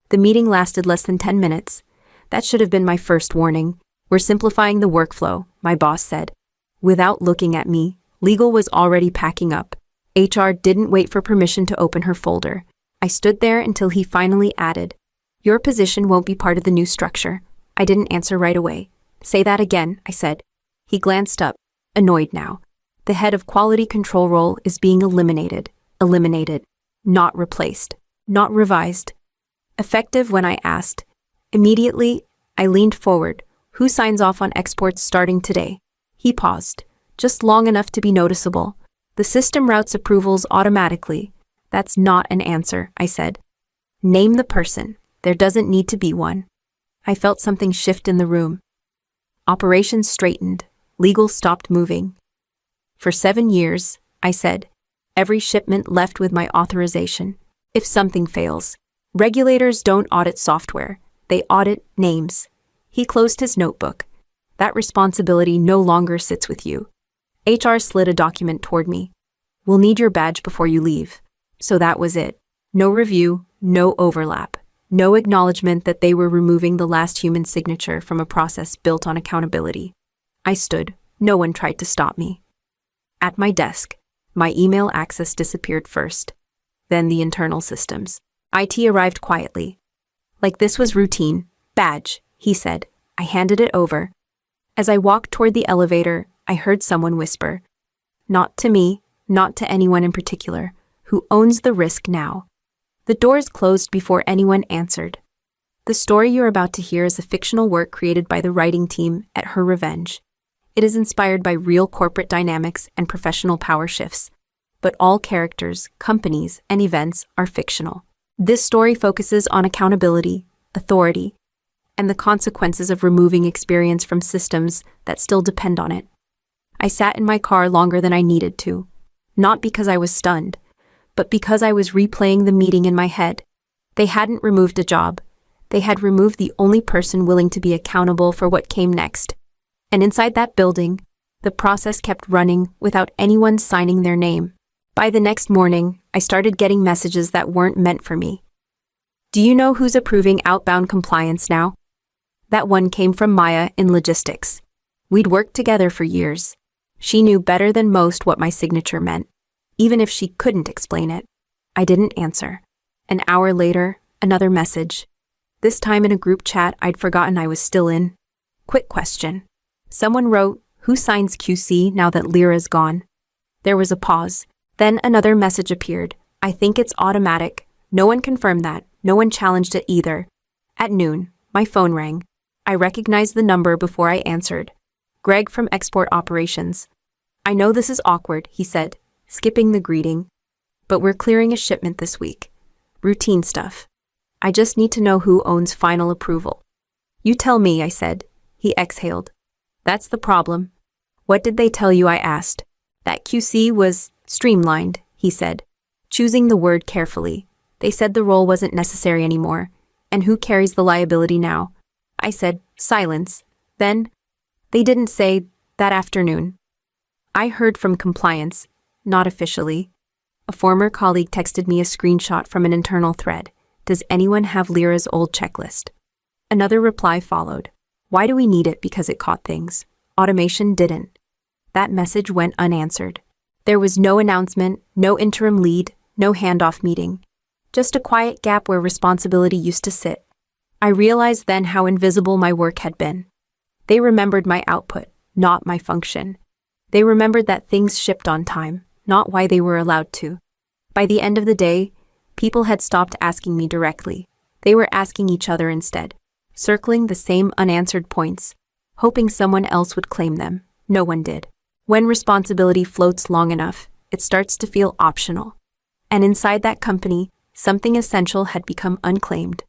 The meeting lasted less than 10 minutes. That should have been my first warning. We're simplifying the workflow, my boss said. Without looking at me, legal was already packing up. HR didn't wait for permission to open her folder. I stood there until he finally added, "Your position won't be part of the new structure." I didn't answer right away. "Say that again," I said. He glanced up, annoyed now. The head of quality control role is being eliminated. Eliminated. Not replaced. Not revised. Effective when I asked. Immediately, I leaned forward. "Who signs off on exports starting today?" He paused, just long enough to be noticeable. "The system routes approvals automatically." "That's not an answer," I said. "Name the person. There doesn't need to be one." I felt something shift in the room. Operations straightened. Legal stopped moving. "For 7 years," I said, "every shipment left with my authorization. If something fails, regulators don't audit software. They audit names." He closed his notebook. "That responsibility no longer sits with you." HR slid a document toward me. "We'll need your badge before you leave." So that was it. No review, no overlap, no acknowledgement that they were removing the last human signature from a process built on accountability. I stood. No one tried to stop me. At my desk, my email access disappeared first. Then the internal systems. IT arrived quietly. "Like this was routine. Badge," he said. I handed it over. As I walked toward the elevator, I heard someone whisper. "Not to me, not to anyone in particular. Who owns the risk now?" The doors closed before anyone answered. The story you're about to hear is a fictional work created by the writing team at Her Revenge. It is inspired by real corporate dynamics and professional power shifts, but all characters, companies, and events are fictional. This story focuses on accountability, authority, and the consequences of removing experience from systems that still depend on it. I sat in my car longer than I needed to, not because I was stunned, but because I was replaying the meeting in my head. They hadn't removed a job. They had removed the only person willing to be accountable for what came next. And inside that building, the process kept running without anyone signing their name. By the next morning, I started getting messages that weren't meant for me. "Do you know who's approving outbound compliance now?" That one came from Maya in logistics. We'd worked together for years. She knew better than most what my signature meant, even if she couldn't explain it. I didn't answer. An hour later, another message. This time in a group chat I'd forgotten I was still in. Quick question. Someone wrote, "Who signs QC now that Lyra's gone?" There was a pause. Then another message appeared. "I think it's automatic." No one confirmed that. No one challenged it either. At noon, my phone rang. I recognized the number before I answered. Greg from Export Operations. "I know this is awkward," he said, skipping the greeting, "but we're clearing a shipment this week. Routine stuff. I just need to know who owns final approval." "You tell me," I said. He exhaled. "That's the problem." "What did they tell you?" I asked. "That QC was streamlined," he said, choosing the word carefully. "They said the role wasn't necessary anymore. And who carries the liability now?" I said, "Silence." Then, "They didn't say that afternoon." I heard from compliance, not officially. A former colleague texted me a screenshot from an internal thread. "Does anyone have Lyra's old checklist?" Another reply followed. "Why do we need it? Because it caught things. Automation didn't." That message went unanswered. There was no announcement, no interim lead, no handoff meeting. Just a quiet gap where responsibility used to sit. I realized then how invisible my work had been. They remembered my output, not my function. They remembered that things shipped on time, not why they were allowed to. By the end of the day, people had stopped asking me directly. They were asking each other instead, circling the same unanswered points, hoping someone else would claim them. No one did. When responsibility floats long enough, it starts to feel optional. And inside that company, something essential had become unclaimed.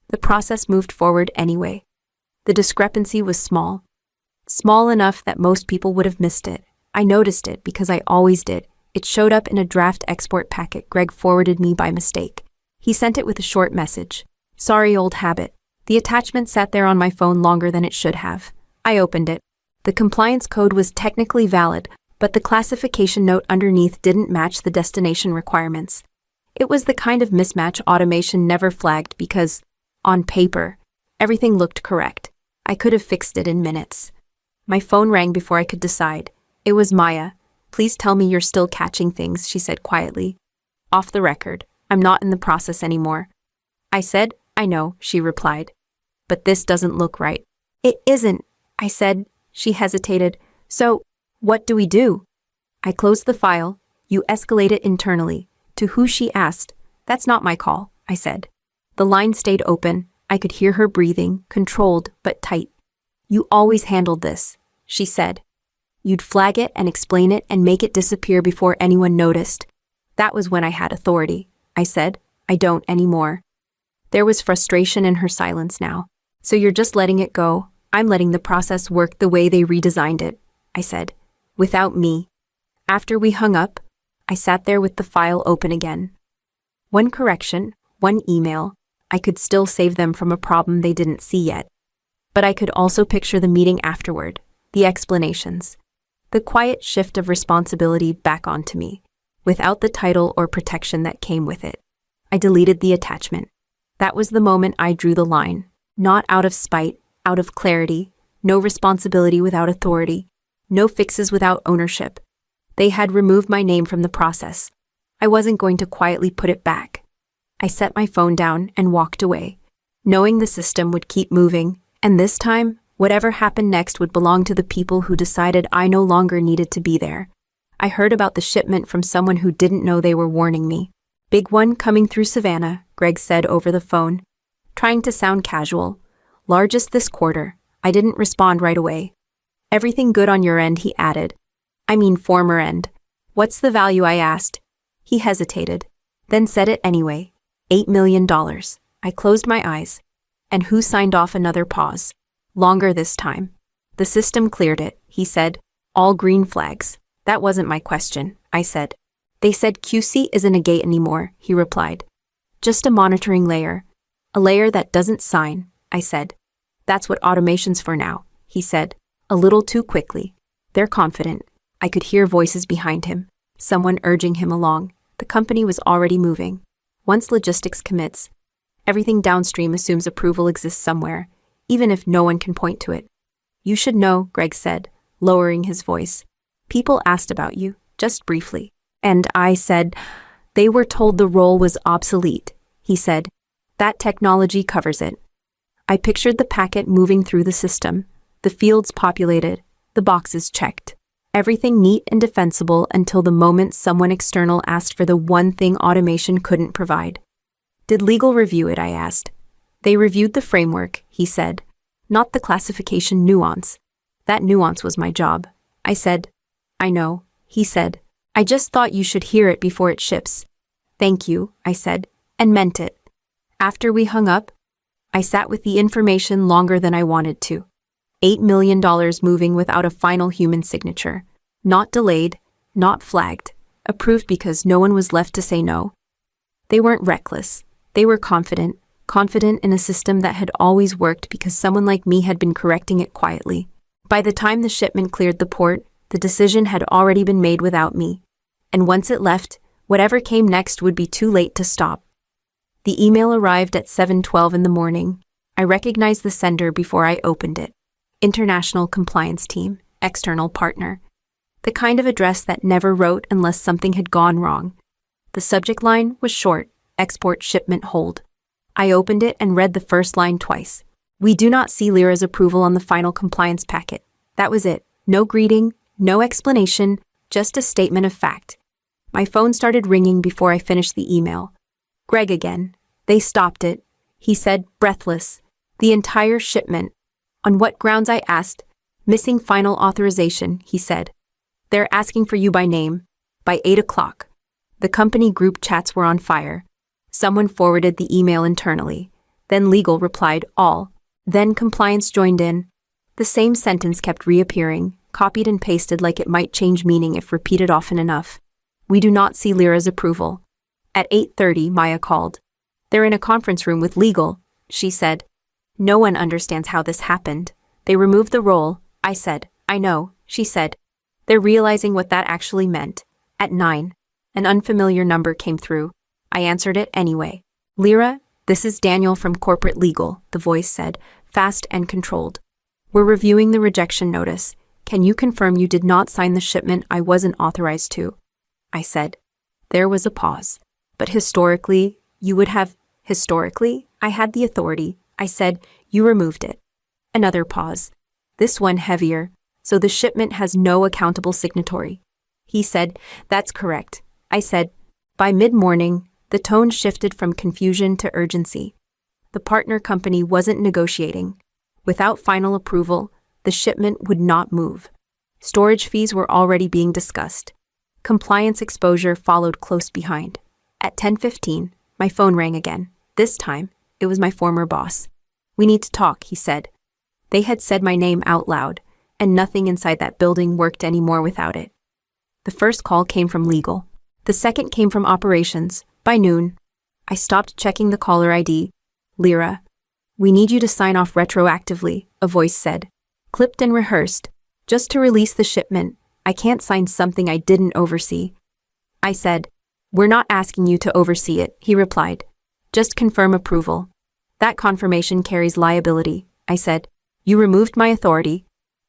The process moved forward anyway. The discrepancy was small. Small enough that most people would have missed it. I noticed it because I always did. It showed up in a draft export packet Greg forwarded me by mistake. He sent it with a short message. "Sorry, old habit." The attachment sat there on my phone longer than it should have. I opened it. The compliance code was technically valid, but the classification note underneath didn't match the destination requirements. It was the kind of mismatch automation never flagged because, On paper, everything looked correct. I could have fixed it in minutes. My phone rang before I could decide. It was Maya. Please tell me you're still catching things, she said quietly. Off the record, I'm not in the process anymore. I said, I know, she replied. But this doesn't look right. It isn't, I said. She hesitated. So, what do we do? I closed the file. You escalate it internally. To who, she asked. That's not my call, I said. The line stayed open. I could hear her breathing, controlled but tight. You always handled this, she said. You'd flag it and explain it and make it disappear before anyone noticed. That was when I had authority, I said. I don't anymore. There was frustration in her silence now. So you're just letting it go. I'm letting the process work the way they redesigned it, I said. Without me. After we hung up, I sat there with the file open again. One correction, one email. I could still save them from a problem they didn't see yet. But I could also picture the meeting afterward, the explanations, the quiet shift of responsibility back onto me, without the title or protection that came with it. I deleted the attachment. That was the moment I drew the line, not out of spite, out of clarity, no responsibility without authority, no fixes without ownership. They had removed my name from the process. I wasn't going to quietly put it back. I set my phone down and walked away, knowing the system would keep moving, and this time, whatever happened next would belong to the people who decided I no longer needed to be there. I heard about the shipment from someone who didn't know they were warning me. Big one coming through Savannah, Greg said over the phone, trying to sound casual. Largest this quarter. I didn't respond right away. Everything good on your end, he added. I mean former end. What's the value, I asked. He hesitated, then said it anyway. $8 million. I closed my eyes. And who signed off? Another pause. Longer this time. The system cleared it, he said. All green flags. That wasn't my question, I said. They said QC isn't a gate anymore, he replied. Just a monitoring layer. A layer that doesn't sign, I said. That's what automation's for now, he said. A little too quickly. They're confident. I could hear voices behind him. Someone urging him along. The company was already moving. Once logistics commits, everything downstream assumes approval exists somewhere, even if no one can point to it. You should know, Greg said, lowering his voice. People asked about you, just briefly. And I said, they were told the role was obsolete, he said. That technology covers it. I pictured the packet moving through the system, the fields populated, the boxes checked. Everything neat and defensible until the moment someone external asked for the one thing automation couldn't provide. Did legal review it? I asked. They reviewed the framework, he said, not the classification nuance. That nuance was my job. I said, I know, he said. I just thought you should hear it before it ships. Thank you, I said, and meant it. After we hung up, I sat with the information longer than I wanted to. $8 million moving without a final human signature. Not delayed, not flagged, approved because no one was left to say no. They weren't reckless. They were confident in a system that had always worked because someone like me had been correcting it quietly. By the time the shipment cleared the port, the decision had already been made without me. And once it left, whatever came next would be too late to stop. The email arrived at 7:12 in the morning. I recognized the sender before I opened it. International Compliance Team, external partner. The kind of address that never wrote unless something had gone wrong. The subject line was short, export shipment hold. I opened it and read the first line twice. We do not see Lyra's approval on the final compliance packet. That was it. No greeting, no explanation, just a statement of fact. My phone started ringing before I finished the email. Greg again. They stopped it. He said, breathless. The entire shipment. On what grounds? I asked. Missing final authorization, he said. They're asking for you by name. By 8 o'clock. The company group chats were on fire. Someone forwarded the email internally. Then legal replied, all. Then compliance joined in. The same sentence kept reappearing, copied and pasted like it might change meaning if repeated often enough. We do not see Lyra's approval. At 8:30, Maya called. They're in a conference room with legal, she said. No one understands how this happened. They removed the role, I said. I know, she said. They're realizing what that actually meant. At 9, an unfamiliar number came through. I answered it anyway. Lyra, This is Daniel from Corporate Legal, the voice said, fast and controlled. We're reviewing the rejection notice. Can you confirm you did not sign the shipment I wasn't authorized to? I said. There was a pause. But historically, you would have. Historically, I had the authority. I said, you removed it. Another pause. This one heavier, so the shipment has no accountable signatory. He said, that's correct. I said, by mid-morning, the tone shifted from confusion to urgency. The partner company wasn't negotiating. Without final approval, the shipment would not move. Storage fees were already being discussed. Compliance exposure followed close behind. At 10:15, my phone rang again. This time, it was my former boss. We need to talk, he said. They had said my name out loud, and nothing inside that building worked anymore without it. The first call came from legal. The second came from operations. By noon, I stopped checking the caller ID. Lyra, we need you to sign off retroactively, a voice said. Clipped and rehearsed. Just to release the shipment, I can't sign something I didn't oversee. I said, we're not asking you to oversee it, he replied. Just confirm approval. That confirmation carries liability, I said. You removed my authority.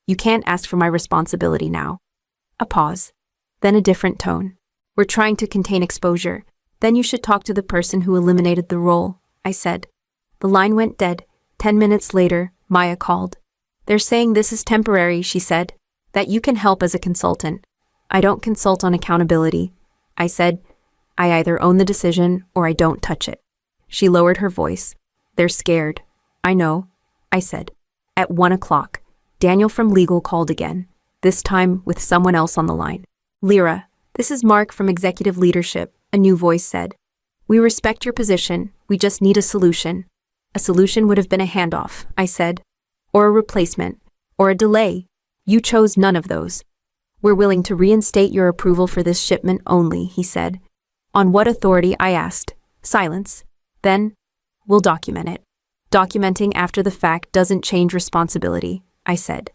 You can't ask for my responsibility now. A pause. Then a different tone. We're trying to contain exposure. Then you should talk to the person who eliminated the role, I said. The line went dead. 10 minutes later, Maya called. They're saying this is temporary, she said. That you can help as a consultant. I don't consult on accountability. I said, I either own the decision or I don't touch it. She lowered her voice. They're scared. I know, I said. At 1 o'clock, Daniel from legal called again, this time with someone else on the line. Lyra, this is Mark from executive leadership, a new voice said. We respect your position. We just need a solution. A solution would have been a handoff, I said. Or a replacement. Or a delay. You chose none of those. We're willing to reinstate your approval for this shipment only, he said. On what authority, I asked. Silence. Then, we'll document it. Documenting after the fact doesn't change responsibility, I said.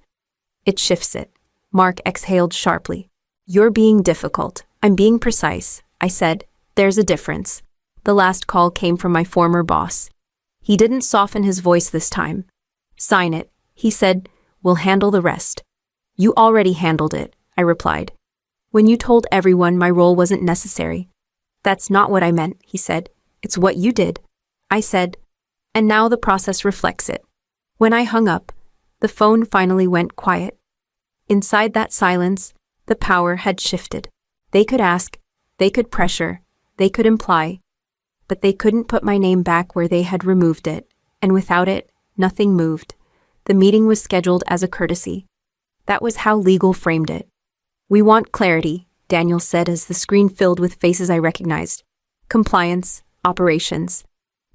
It shifts it. Mark exhaled sharply. You're being difficult. I'm being precise, I said. There's a difference. The last call came from my former boss. He didn't soften his voice this time. Sign it, he said. We'll handle the rest. You already handled it, I replied. When you told everyone my role wasn't necessary. That's not what I meant, he said. It's what you did. I said, and now the process reflects it. When I hung up, the phone finally went quiet. Inside that silence, the power had shifted. They could ask, they could pressure, they could imply, but they couldn't put my name back where they had removed it, and without it, nothing moved. The meeting was scheduled as a courtesy. That was how legal framed it. We want clarity, Daniel said as the screen filled with faces I recognized. Compliance, operations.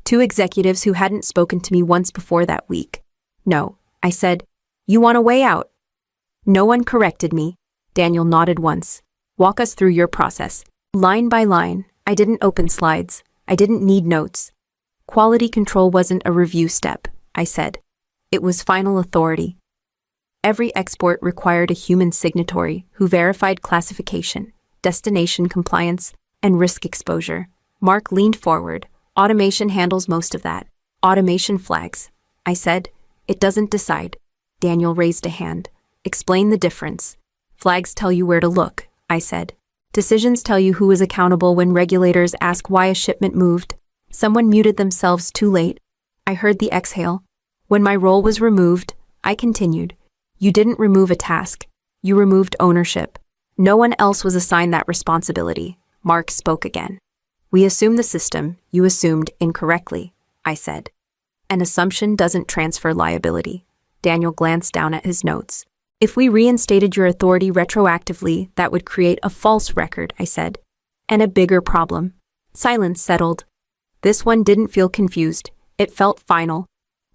2 executives who hadn't spoken to me once before that week. No, I said. You want a way out? No one corrected me. Daniel nodded once. Walk us through your process. Line by line. I didn't open slides. I didn't need notes. Quality control wasn't a review step, I said. It was final authority. Every export required a human signatory who verified classification, destination compliance, and risk exposure. Mark leaned forward. Automation handles most of that. Automation flags. I said, it doesn't decide. Daniel raised a hand. Explain the difference. Flags tell you where to look, I said. Decisions tell you who is accountable when regulators ask why a shipment moved. Someone muted themselves too late. I heard the exhale. When my role was removed, I continued. You didn't remove a task. You removed ownership. No one else was assigned that responsibility. Mark spoke again. We assume the system you assumed incorrectly, I said. An assumption doesn't transfer liability. Daniel glanced down at his notes. If we reinstated your authority retroactively, that would create a false record, I said. And a bigger problem. Silence settled. This one didn't feel confused. It felt final.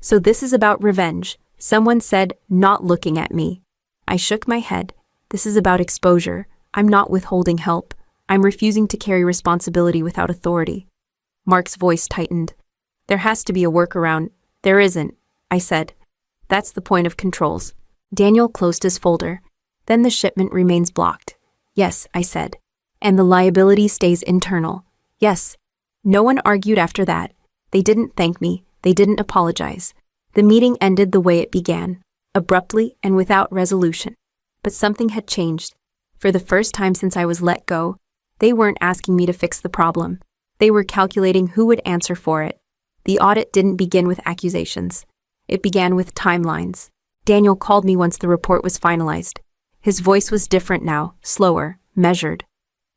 So this is about revenge, someone said, not looking at me. I shook my head. This is about exposure. I'm not withholding help. I'm refusing to carry responsibility without authority. Mark's voice tightened. There has to be a workaround. There isn't, I said. That's the point of controls. Daniel closed his folder. Then the shipment remains blocked. Yes, I said. And the liability stays internal. Yes. No one argued after that. They didn't thank me. They didn't apologize. The meeting ended the way it began, abruptly and without resolution. But something had changed. For the first time since I was let go, they weren't asking me to fix the problem. They were calculating who would answer for it. The audit didn't begin with accusations. It began with timelines. Daniel called me once the report was finalized. His voice was different now, slower, measured.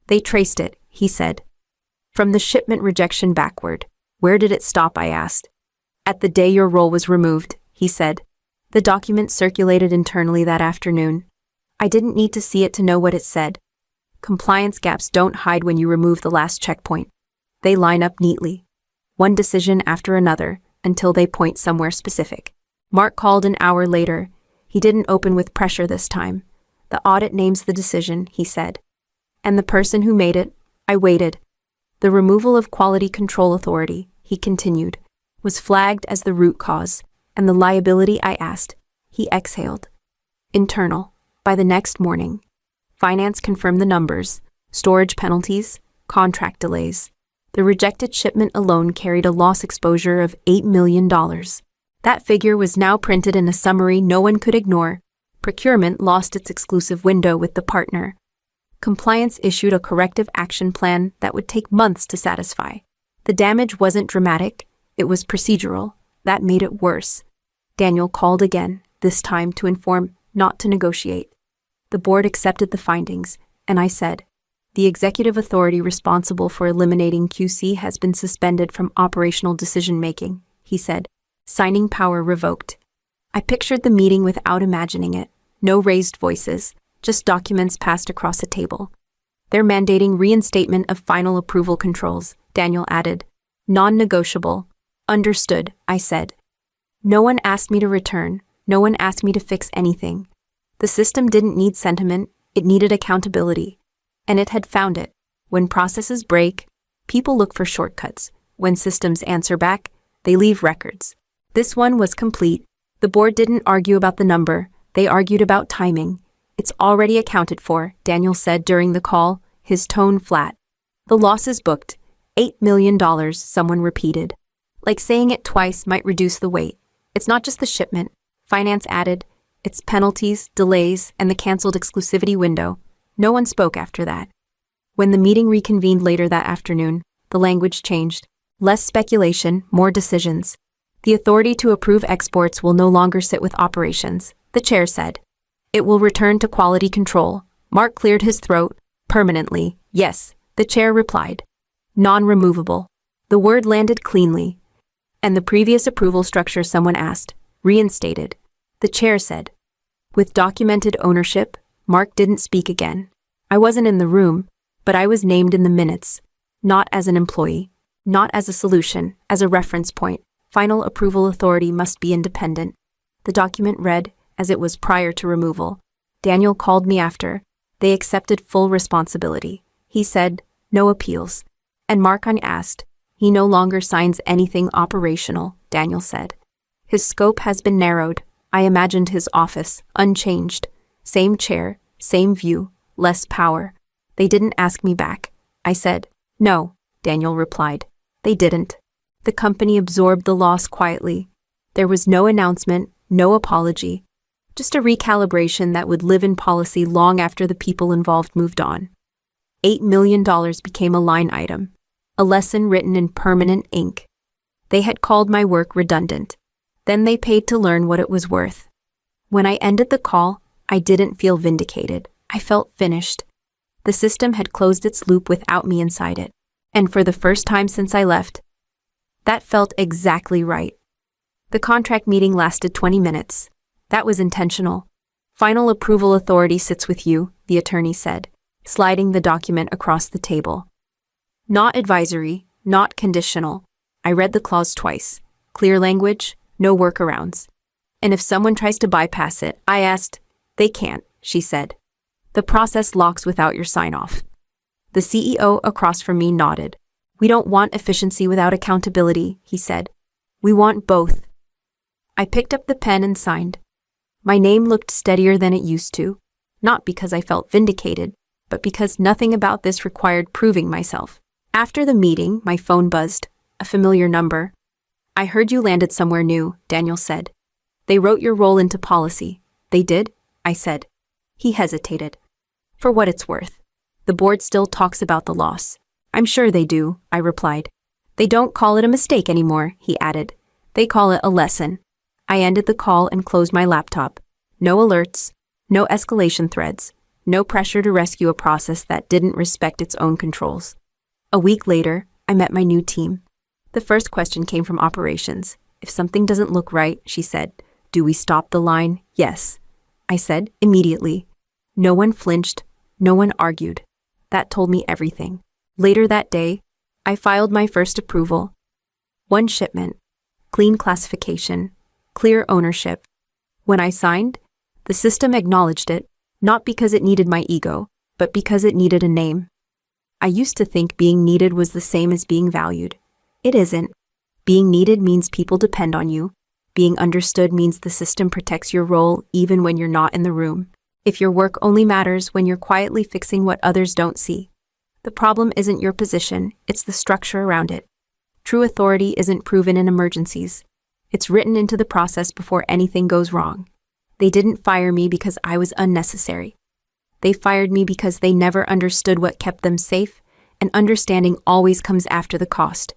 They traced it, he said. From the shipment rejection backward. Where did it stop, I asked. At the day your role was removed, he said. The document circulated internally that afternoon. I didn't need to see it to know what it said. Compliance gaps don't hide when you remove the last checkpoint. They line up neatly. One decision after another, until they point somewhere specific. Mark called an hour later. He didn't open with pressure this time. The audit names the decision, he said. And the person who made it, I waited. The removal of Quality Control Authority, he continued, was flagged as the root cause, and the liability I asked, he exhaled. Internal. By the next morning. Finance confirmed the numbers, storage penalties, contract delays. The rejected shipment alone carried a loss exposure of $8 million. That figure was now printed in a summary no one could ignore. Procurement lost its exclusive window with the partner. Compliance issued a corrective action plan that would take months to satisfy. The damage wasn't dramatic, it was procedural. That made it worse. Daniel called again, this time to inform, not to negotiate. The board accepted the findings, and I said, the executive authority responsible for eliminating QC has been suspended from operational decision-making, he said. Signing power revoked. I pictured the meeting without imagining it. No raised voices, just documents passed across a table. They're mandating reinstatement of final approval controls, Daniel added. Non-negotiable. Understood, I said. No one asked me to return. No one asked me to fix anything. The system didn't need sentiment, it needed accountability. And it had found it. When processes break, people look for shortcuts. When systems answer back, they leave records. This one was complete. The board didn't argue about the number, they argued about timing. It's already accounted for, Daniel said during the call, his tone flat. The loss is booked. $8 million, someone repeated. Like saying it twice might reduce the weight. It's not just the shipment, finance added. It's penalties, delays, and the canceled exclusivity window. No one spoke after that. When the meeting reconvened later that afternoon, the language changed. Less speculation, more decisions. The authority to approve exports will no longer sit with operations, the chair said. It will return to quality control. Mark cleared his throat. Permanently, yes, the chair replied. Non-removable. The word landed cleanly. And the previous approval structure, someone asked. Reinstated. The chair said. With documented ownership, Mark didn't speak again. I wasn't in the room, but I was named in the minutes. Not as an employee. Not as a solution, as a reference point. Final approval authority must be independent. The document read, as it was prior to removal. Daniel called me after. They accepted full responsibility. He said, no appeals. And Mark asked. He no longer signs anything operational, Daniel said. His scope has been narrowed. I imagined his office, unchanged. Same chair, same view, less power. They didn't ask me back. I said, no, Daniel replied. They didn't. The company absorbed the loss quietly. There was no announcement, no apology. Just a recalibration that would live in policy long after the people involved moved on. $8 million became a line item, a lesson written in permanent ink. They had called my work redundant. Then they paid to learn what it was worth. When I ended the call, I didn't feel vindicated. I felt finished. The system had closed its loop without me inside it. And for the first time since I left, that felt exactly right. The contract meeting lasted 20 minutes. That was intentional. Final approval authority sits with you, the attorney said, sliding the document across the table. Not advisory, not conditional. I read the clause twice. Clear language, no workarounds. And if someone tries to bypass it, I asked, they can't, she said. The process locks without your sign-off. The CEO across from me nodded. We don't want efficiency without accountability, he said. We want both. I picked up the pen and signed. My name looked steadier than it used to, not because I felt vindicated, but because nothing about this required proving myself. After the meeting, my phone buzzed, a familiar number. I heard you landed somewhere new, Daniel said. They wrote your role into policy. They did? I said. He hesitated. For what it's worth. The board still talks about the loss. I'm sure they do, I replied. They don't call it a mistake anymore, he added. They call it a lesson. I ended the call and closed my laptop. No alerts, no escalation threads, no pressure to rescue a process that didn't respect its own controls. A week later, I met my new team. The first question came from operations. If something doesn't look right, she said, do we stop the line? Yes. I said, immediately. No one flinched, no one argued. That told me everything. Later that day, I filed my first approval. One shipment, clean classification, clear ownership. When I signed, the system acknowledged it, not because it needed my ego, but because it needed a name. I used to think being needed was the same as being valued. It isn't. Being needed means people depend on you. Being understood means the system protects your role even when you're not in the room. If your work only matters when you're quietly fixing what others don't see. The problem isn't your position, it's the structure around it. True authority isn't proven in emergencies. It's written into the process before anything goes wrong. They didn't fire me because I was unnecessary. They fired me because they never understood what kept them safe, and understanding always comes after the cost.